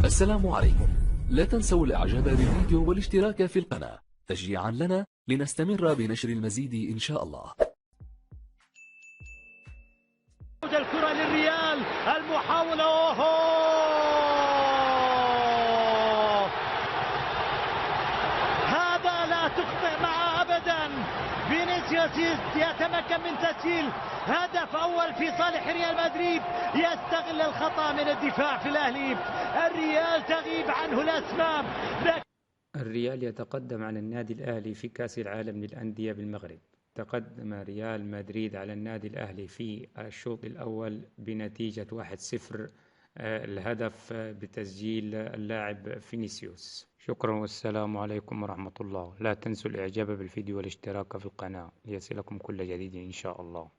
السلام عليكم. لا تنسوا الاعجاب بالفيديو والاشتراك في القناة تشجيعا لنا لنستمر بنشر المزيد ان شاء الله. الكرة للريال، المحاولة هذا لا تخطئ معه ابدا. فينيسيوس يتمكن من تسجيل هدف اول في صالح ريال مدريد، يستغل الخطأ من الدفاع في الاهلي. الريال تغيب عنه الاسماء. الريال يتقدم على النادي الأهلي في كأس العالم للأندية بالمغرب. تقدم ريال مدريد على النادي الأهلي في الشوط الأول بنتيجة 1-0، الهدف بتسجيل اللاعب فينيسيوس. شكرا والسلام عليكم ورحمة الله. لا تنسوا الإعجاب بالفيديو والاشتراك في القناة ليصلكم كل جديد إن شاء الله.